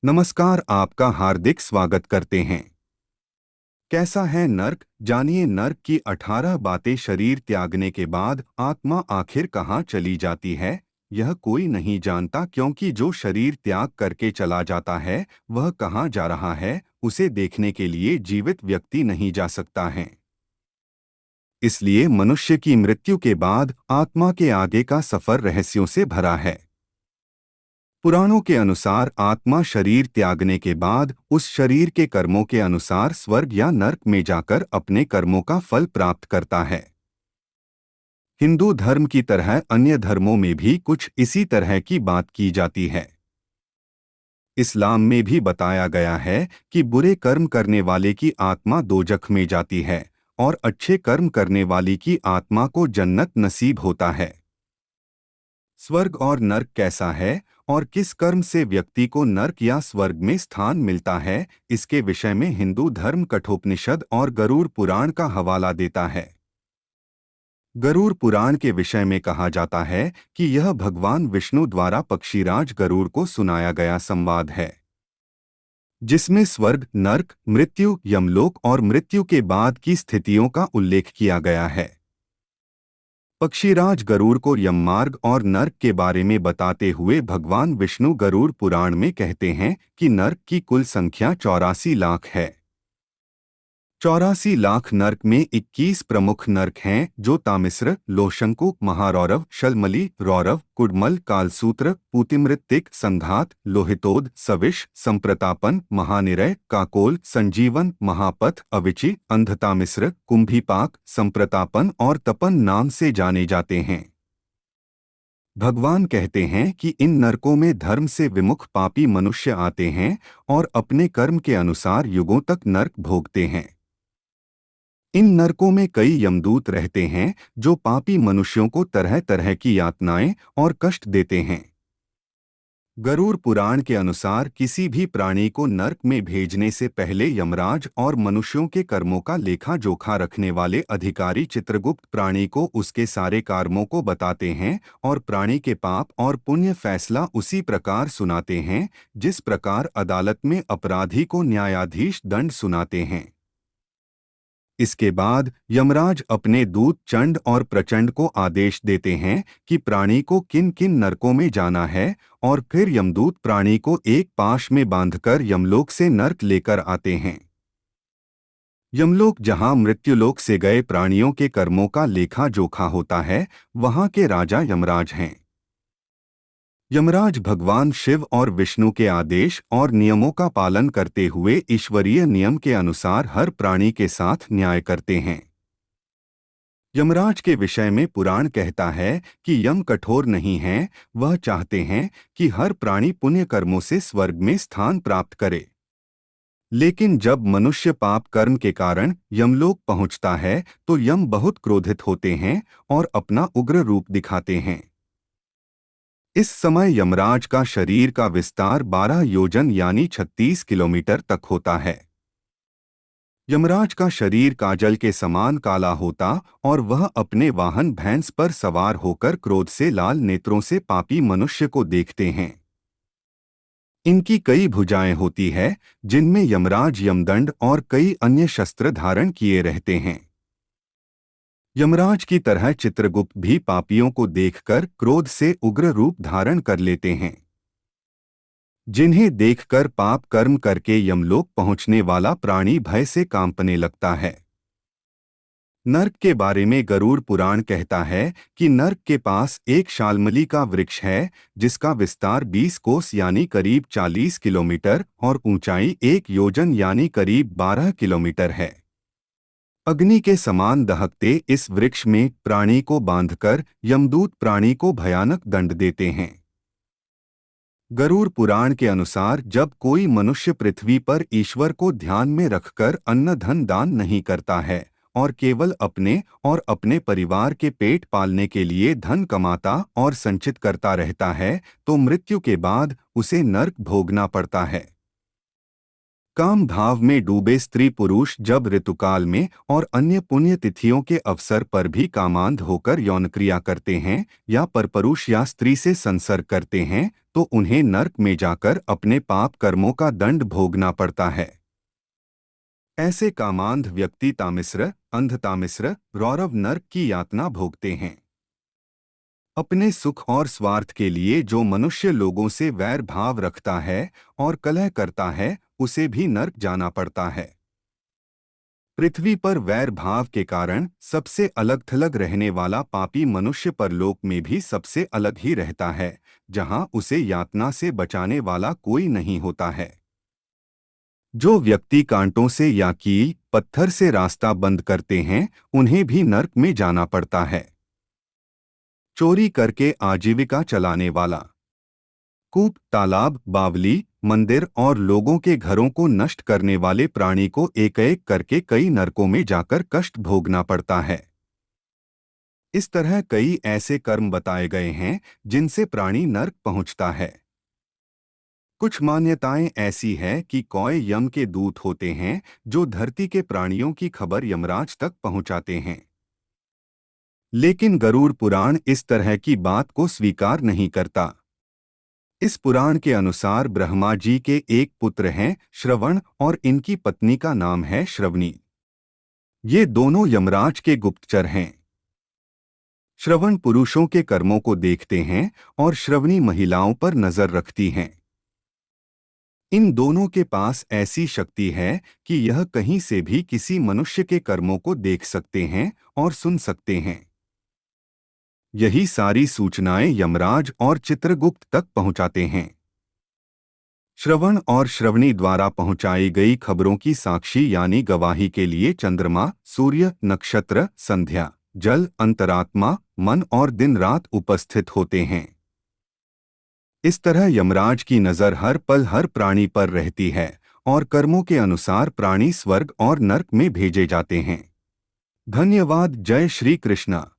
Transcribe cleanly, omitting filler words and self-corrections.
नमस्कार, आपका हार्दिक स्वागत करते हैं। कैसा है नर्क? जानिए नर्क की 18 बातें। शरीर त्यागने के बाद आत्मा आखिर कहाँ चली जाती है, यह कोई नहीं जानता, क्योंकि जो शरीर त्याग करके चला जाता है वह कहाँ जा रहा है उसे देखने के लिए जीवित व्यक्ति नहीं जा सकता है। इसलिए मनुष्य की मृत्यु के बाद आत्मा के आगे का सफर रहस्यों से भरा है। पुराणों के अनुसार आत्मा शरीर त्यागने के बाद उस शरीर के कर्मों के अनुसार स्वर्ग या नर्क में जाकर अपने कर्मों का फल प्राप्त करता है। हिंदू धर्म की तरह अन्य धर्मों में भी कुछ इसी तरह की बात की जाती है। इस्लाम में भी बताया गया है कि बुरे कर्म करने वाले की आत्मा दोजख में जाती है और अच्छे कर्म करने वाली की आत्मा को जन्नत नसीब होता है। स्वर्ग और नर्क कैसा है और किस कर्म से व्यक्ति को नर्क या स्वर्ग में स्थान मिलता है, इसके विषय में हिंदू धर्म कठोपनिषद और गरुड़ पुराण का हवाला देता है। गरुड़ पुराण के विषय में कहा जाता है कि यह भगवान विष्णु द्वारा पक्षीराज गरुड़ को सुनाया गया संवाद है, जिसमें स्वर्ग, नर्क, मृत्यु, यमलोक और मृत्यु के बाद की स्थितियों का उल्लेख किया गया है। पक्षीराज गरुड़ को यममार्ग और नर्क के बारे में बताते हुए भगवान विष्णु गरुड़ पुराण में कहते हैं कि नर्क की कुल संख्या 84 लाख है। 84 लाख नर्क में 21 प्रमुख नर्क हैं, जो तामिस्र, लोशंकु, महारौरव, शलमली, रौरव, कुडमल, कालसूत्र, पूतिमृत्तिक, संघात, लोहितोद, सविश, संप्रतापन, महानिरय, काकोल, संजीवन, महापथ, अविचि, अंधतामिस्र, कुंभीपाक, संप्रतापन और तपन नाम से जाने जाते हैं। भगवान कहते हैं कि इन नरकों में धर्म से विमुख पापी मनुष्य आते हैं और अपने कर्म के अनुसार युगों तक नर्क भोगते हैं। इन नरकों में कई यमदूत रहते हैं जो पापी मनुष्यों को तरह तरह की यातनाएं और कष्ट देते हैं। गरुड़ पुराण के अनुसार किसी भी प्राणी को नर्क में भेजने से पहले यमराज और मनुष्यों के कर्मों का लेखा जोखा रखने वाले अधिकारी चित्रगुप्त प्राणी को उसके सारे कर्मों को बताते हैं और प्राणी के पाप और पुण्य फैसला उसी प्रकार सुनाते हैं जिस प्रकार अदालत में अपराधी को न्यायाधीश दंड सुनाते हैं। इसके बाद यमराज अपने दूत चंड और प्रचंड को आदेश देते हैं कि प्राणी को किन किन नरकों में जाना है, और फिर यमदूत प्राणी को एक पाश में बांधकर यमलोक से नर्क लेकर आते हैं। यमलोक, जहां मृत्युलोक से गए प्राणियों के कर्मों का लेखा जोखा होता है, वहां के राजा यमराज हैं। यमराज भगवान शिव और विष्णु के आदेश और नियमों का पालन करते हुए ईश्वरीय नियम के अनुसार हर प्राणी के साथ न्याय करते हैं। यमराज के विषय में पुराण कहता है कि यम कठोर नहीं है, वह चाहते हैं कि हर प्राणी पुण्य कर्मों से स्वर्ग में स्थान प्राप्त करे। लेकिन जब मनुष्य पाप कर्म के कारण यमलोक पहुंचता है तो यम बहुत क्रोधित होते हैं और अपना उग्र रूप दिखाते हैं। इस समय यमराज का शरीर का विस्तार 12 योजन यानी 36 किलोमीटर तक होता है। यमराज का शरीर काजल के समान काला होता और वह अपने वाहन भैंस पर सवार होकर क्रोध से लाल नेत्रों से पापी मनुष्य को देखते हैं। इनकी कई भुजाएं होती है जिनमें यमराज यमदंड और कई अन्य शस्त्र धारण किए रहते हैं। यमराज की तरह चित्रगुप्त भी पापियों को देखकर क्रोध से उग्र रूप धारण कर लेते हैं, जिन्हें देखकर पाप कर्म करके यमलोक पहुंचने वाला प्राणी भय से कांपने लगता है। नर्क के बारे में गरुड़ पुराण कहता है कि नर्क के पास एक शालमली का वृक्ष है जिसका विस्तार 20 कोस यानी करीब 40 किलोमीटर और ऊंचाई 1 योजन यानी करीब 12 किलोमीटर है। अग्नि के समान दहकते इस वृक्ष में प्राणी को बांधकर यमदूत प्राणी को भयानक दंड देते हैं। गरुड़ पुराण के अनुसार जब कोई मनुष्य पृथ्वी पर ईश्वर को ध्यान में रखकर अन्न धन दान नहीं करता है और केवल अपने और अपने परिवार के पेट पालने के लिए धन कमाता और संचित करता रहता है, तो मृत्यु के बाद उसे नर्क भोगना पड़ता है। काम भाव में डूबे स्त्री पुरुष जब ऋतुकाल में और अन्य पुण्य तिथियों के अवसर पर भी कामांध होकर यौन क्रिया करते हैं या परपुरुष या स्त्री से संसर्ग करते हैं तो उन्हें नर्क में जाकर अपने पाप कर्मों का दंड भोगना पड़ता है। ऐसे कामांध व्यक्ति तामिस्र, अंधतामिस्र, रौरव नर्क की यातना भोगते हैं। अपने सुख और स्वार्थ के लिए जो मनुष्य लोगों से वैर भाव रखता है और कलह करता है उसे भी नर्क जाना पड़ता है। पृथ्वी पर वैर भाव के कारण सबसे अलग थलग रहने वाला पापी मनुष्य परलोक में भी सबसे अलग ही रहता है, जहां उसे यातना से बचाने वाला कोई नहीं होता है। जो व्यक्ति कांटों से या कील पत्थर से रास्ता बंद करते हैं उन्हें भी नर्क में जाना पड़ता है। चोरी करके आजीविका चलाने वाला, कूप, तालाब, बावली, मंदिर और लोगों के घरों को नष्ट करने वाले प्राणी को एक एक करके कई नरकों में जाकर कष्ट भोगना पड़ता है। इस तरह कई ऐसे कर्म बताए गए हैं जिनसे प्राणी नर्क पहुंचता है। कुछ मान्यताएं ऐसी है कि कौए यम के दूत होते हैं जो धरती के प्राणियों की खबर यमराज तक पहुंचाते हैं। लेकिन गरुड़ पुराण इस तरह की बात को स्वीकार नहीं करता। इस पुराण के अनुसार ब्रह्मा जी के एक पुत्र हैं श्रवण और इनकी पत्नी का नाम है श्रवणी। ये दोनों यमराज के गुप्तचर हैं। श्रवण पुरुषों के कर्मों को देखते हैं और श्रवणी महिलाओं पर नजर रखती हैं। इन दोनों के पास ऐसी शक्ति है कि यह कहीं से भी किसी मनुष्य के कर्मों को देख सकते हैं और सुन सकते हैं। यही सारी सूचनाएं यमराज और चित्रगुप्त तक पहुंचाते हैं। श्रवण और श्रवणी द्वारा पहुंचाई गई खबरों की साक्षी यानी गवाही के लिए चंद्रमा, सूर्य, नक्षत्र, संध्या, जल, अंतरात्मा, मन और दिन रात उपस्थित होते हैं। इस तरह यमराज की नजर हर पल हर प्राणी पर रहती है और कर्मों के अनुसार प्राणी स्वर्ग और नर्क में भेजे जाते हैं। धन्यवाद। जय श्री कृष्णा।